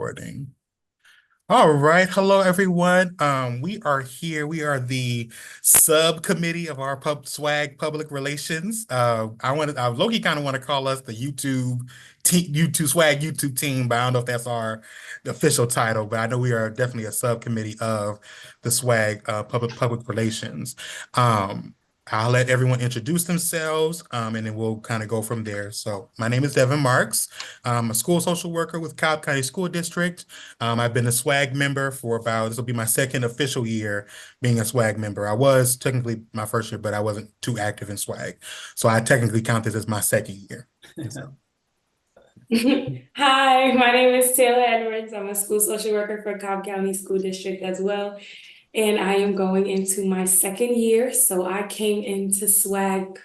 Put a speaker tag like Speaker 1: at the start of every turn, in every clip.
Speaker 1: recording. All right. Hello, everyone. We are here. We are the subcommittee of our SWAG Public Relations. I Loki kind of want to call us the YouTube SWAG YouTube team, but I don't know if that's our official title. But I know we are definitely a subcommittee of the SWAG Public Relations. Um, I'll let everyone introduce themselves, and then we'll kind of go from there. So my name is Devin Marks. I'm a school social worker with Cobb County School District. I've been a SWAG member for this will be my second official year being a SWAG member. I was technically my first year, but I wasn't too active in SWAG. So I technically count this as my second year. So.
Speaker 2: Hi, my name is Taylor Edwards. I'm a school social worker for Cobb County School District as well. And I am going into my second year. So I came into SWAG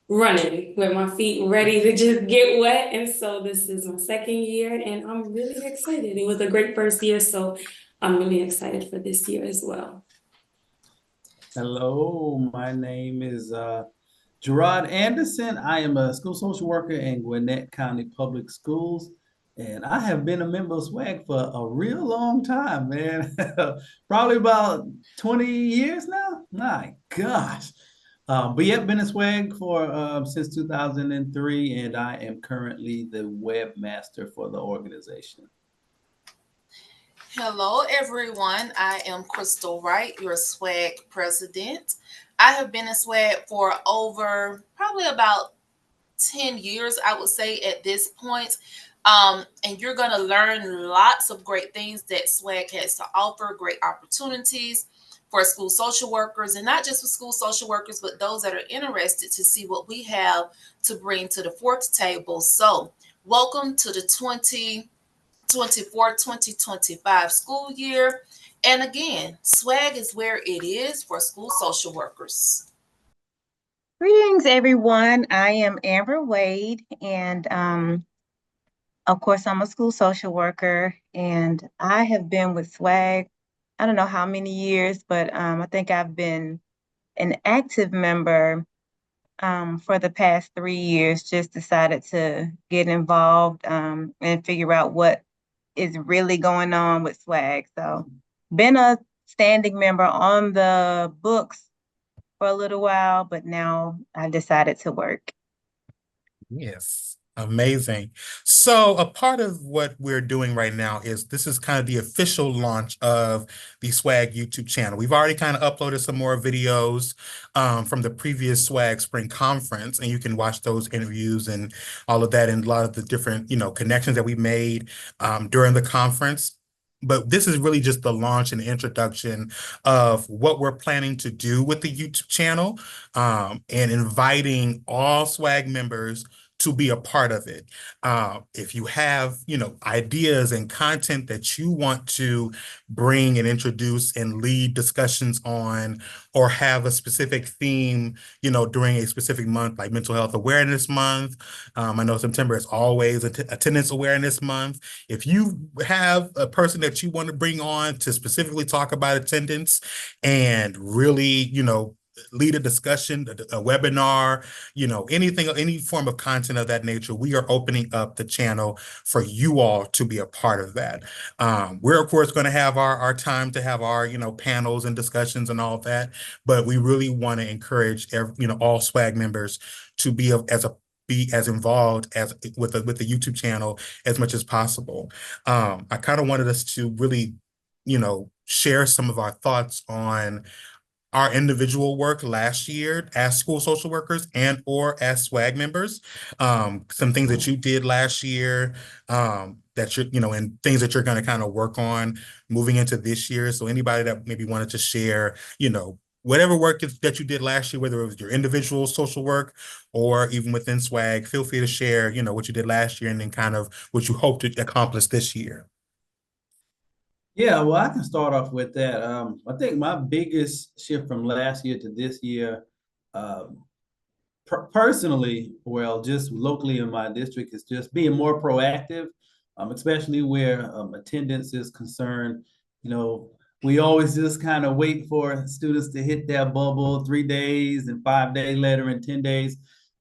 Speaker 2: running with my feet ready to just get wet. And so this is my second year and I'm really excited. It was a great first year. So I'm really excited for this year as well.
Speaker 3: Hello, my name is Gerard Anderson. I am a school social worker in Gwinnett County Public Schools, and I have been a member of SWAG for a real long time, man. Probably about 20 years now. My gosh. But yeah, been a SWAG for since 2003, and I am currently the webmaster for the organization.
Speaker 4: Hello, everyone. I am Crystal Wright, your SWAG president. I have been in SWAG for over probably about 10 years, I would say, at this point. And you're going to learn lots of great things that SWAG has to offer, great opportunities for school social workers, and not just for school social workers, but those that are interested to see what we have to bring to the fork table. So welcome to the 2024-2025 school year. And again, SWAG is where it is for school social workers.
Speaker 5: Greetings, everyone. I am Amber Wade, and of course, I'm a school social worker, and I have been with SWAG, I don't know how many years, but I think I've been an active member for the past 3 years, just decided to get involved and figure out what is really going on with SWAG. So been a standing member on the books for a little while, but now I decided to work.
Speaker 1: Yes, amazing. So a part of what we're doing right now is this is kind of the official launch of the SWAG YouTube channel. We've already kind of uploaded some more videos from the previous SWAG Spring Conference, and you can watch those interviews and all of that and a lot of the different, connections that we made during the conference. But this is really just the launch and introduction of what we're planning to do with the YouTube channel, and inviting all SWAG members to be a part of it. If you have, ideas and content that you want to bring and introduce and lead discussions on, or have a specific theme, during a specific month, like Mental Health Awareness Month. I know September is always Attendance Awareness Month. If you have a person that you want to bring on to specifically talk about attendance and really, lead a discussion, a webinar, anything, any form of content of that nature, we are opening up the channel for you all to be a part of that. We're of course going to have our time to have our, panels and discussions and all of that, but we really want to encourage all SWAG members to be as involved as with the YouTube channel as much as possible. I kind of wanted us to really, share some of our thoughts on our individual work last year as school social workers and or as SWAG members. Some things that you did last year that and things that you're going to kind of work on moving into this year. So anybody that maybe wanted to share, whatever work that you did last year, whether it was your individual social work or even within SWAG, feel free to share, what you did last year and then kind of what you hope to accomplish this year.
Speaker 3: Yeah, well, I can start off with that. I think my biggest shift from last year to this year, personally, well, just locally in my district, is just being more proactive, especially where attendance is concerned. We always just kind of wait for students to hit their bubble 3 days and 5 days later and 10 days.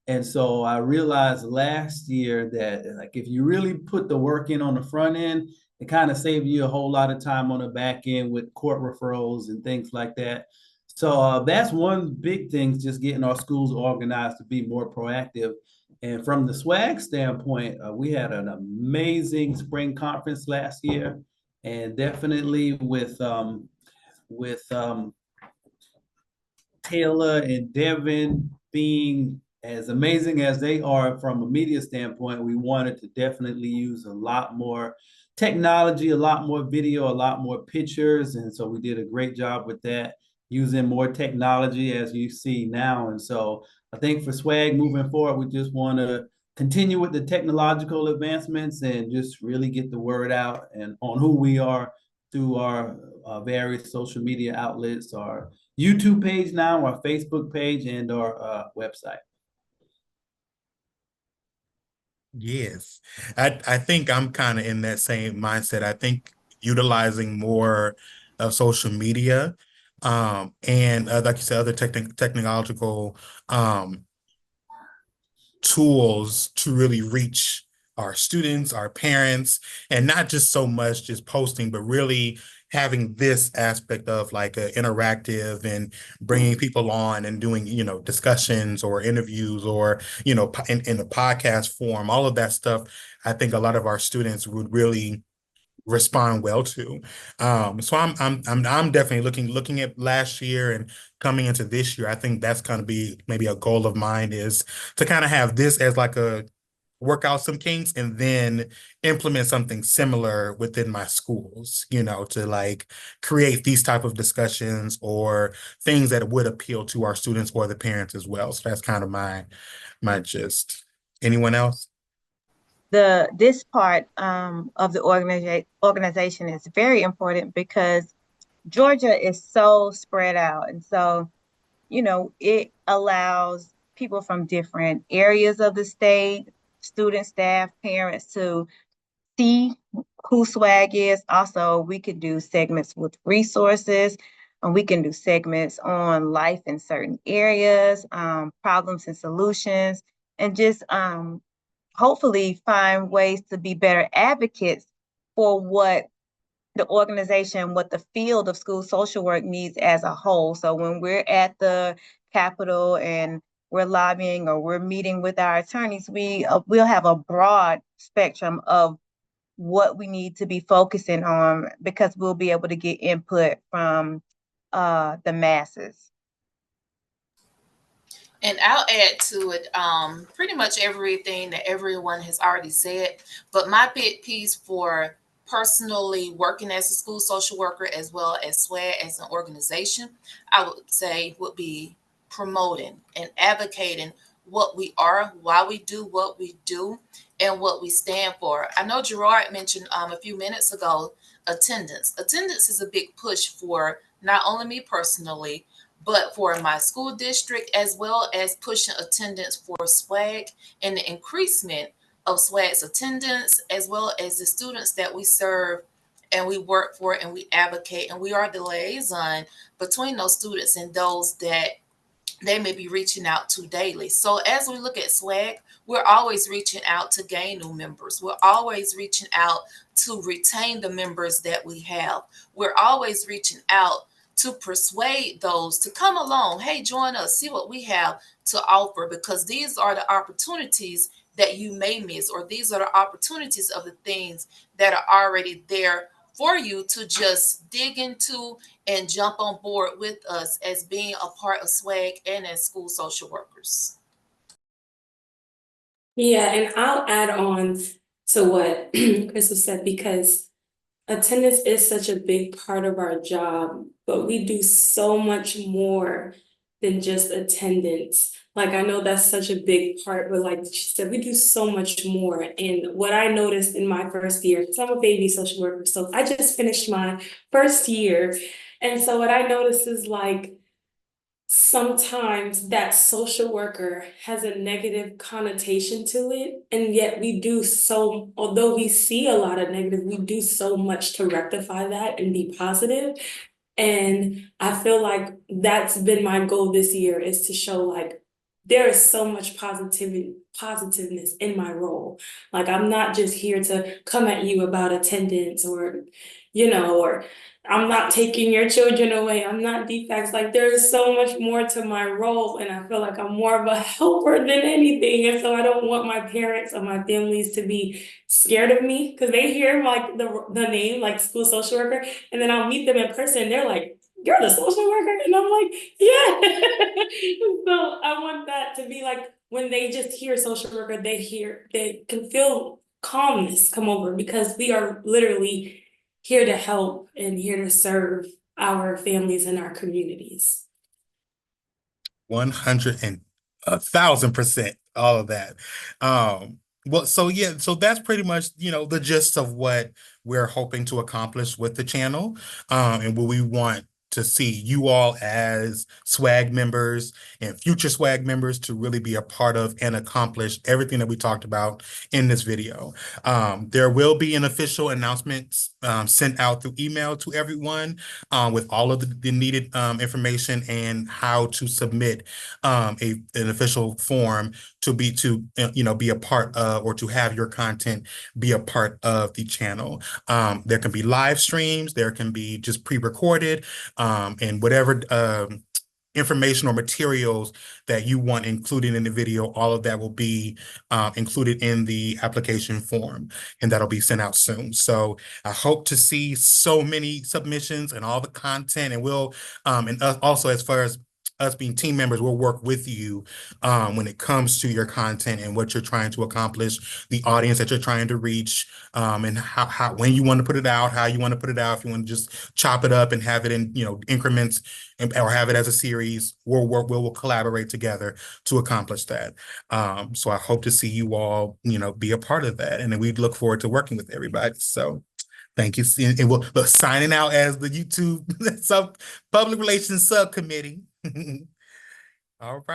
Speaker 3: And so I realized last year that, like, if you really put the work in on the front end it kind of saves you a whole lot of time on the back end with court referrals and things like that. So that's one big thing, just getting our schools organized to be more proactive. And from the SWAG standpoint, we had an amazing spring conference last year, and definitely with Taylor and Devin being as amazing as they are from a media standpoint, we wanted to definitely use a lot more technology, a lot more video, a lot more pictures. And so we did a great job with that, using more technology as you see now. And so I think for SWAG moving forward, we just want to continue with the technological advancements and just really get the word out and on who we are through our various social media outlets, our YouTube page now, our Facebook page, and our website.
Speaker 1: Yes. I think I'm kind of in that same mindset. I think utilizing more of social media, and like you said, other technological um, tools to really reach our students, our parents, and not just so much just posting, but really having this aspect of like a interactive and bringing people on and doing, discussions or interviews or, in a podcast form, all of that stuff. I think a lot of our students would really respond well to. So I'm definitely looking at last year and coming into this year. I think that's going to be maybe a goal of mine, is to kind of have this as like a work out some kinks and then implement something similar within my schools, to like create these type of discussions or things that would appeal to our students or the parents as well. So that's kind of my gist. Anyone else?
Speaker 5: This part of the organization is very important because Georgia is so spread out. And so, it allows people from different areas of the state, students, staff, parents, to see who SWAG is. Also, we could do segments with resources, and we can do segments on life in certain areas, problems and solutions, and just hopefully find ways to be better advocates for what the organization, what the field of school social work needs as a whole. So when we're at the Capitol and we're lobbying or we're meeting with our attorneys, we'll have a broad spectrum of what we need to be focusing on, because we'll be able to get input from the masses.
Speaker 4: And I'll add to it pretty much everything that everyone has already said. But my big piece for personally working as a school social worker as well as SWAG as an organization, I would say would be promoting and advocating what we are, why we do what we do, and what we stand for. I know Gerard mentioned a few minutes ago attendance. Attendance is a big push for not only me personally, but for my school district, as well as pushing attendance for SWAG and the increasement of SWAG's attendance, as well as the students that we serve and we work for and we advocate, and we are the liaison between those students and those that they may be reaching out to daily. So as we look at SWAG, we're always reaching out to gain new members. We're always reaching out to retain the members that we have. We're always reaching out to persuade those to come along. Hey, join us, see what we have to offer, because these are the opportunities that you may miss, or these are the opportunities of the things that are already there for you to just dig into and jump on board with us as being a part of SWAG and as school social workers.
Speaker 2: Yeah, and I'll add on to what Crystal said, because attendance is such a big part of our job, but we do so much more than just attendance. Like, I know that's such a big part, but like she said, we do so much more. And what I noticed in my first year, because I'm a baby social worker, so I just finished my first year. And so what I noticed is, like, sometimes that social worker has a negative connotation to it, and yet although we see a lot of negative, we do so much to rectify that and be positive. And I feel like that's been my goal this year, is to show, like, there is so much positiveness in my role. Like I'm not just here to come at you about attendance or, or I'm not taking your children away. I'm not defects. Like there is so much more to my role, and I feel like I'm more of a helper than anything. And so I don't want my parents or my families to be scared of me because they hear like the name like school social worker, and then I'll meet them in person. They're like, "You're the social worker," and I'm like, "Yeah." So I want that to be like when they just hear social worker, they can feel calmness come over because we are literally here to help and here to serve our families and our communities.
Speaker 1: 100 and 1,000%, all of that. Well, so yeah, so that's pretty much, the gist of what we're hoping to accomplish with the channel, and what we want to see you all as SWAG members and future SWAG members to really be a part of and accomplish everything that we talked about in this video. There will be an official announcement sent out through email to everyone with all of the needed information and how to submit an official form to be a part of, or to have your content be a part of the channel. There can be live streams, there can be just pre-recorded, and whatever information or materials that you want included in the video, all of that will be included in the application form, and that'll be sent out soon. So I hope to see so many submissions and all the content, and also as far as us being team members, we'll work with you when it comes to your content and what you're trying to accomplish, the audience that you're trying to reach, and when you want to put it out, how you want to put it out. If you want to just chop it up and have it in increments, or have it as a series, we'll collaborate together to accomplish that. So I hope to see you all be a part of that, and then we look forward to working with everybody. So thank you. And we'll signing out as the YouTube Public Relations Subcommittee. All right.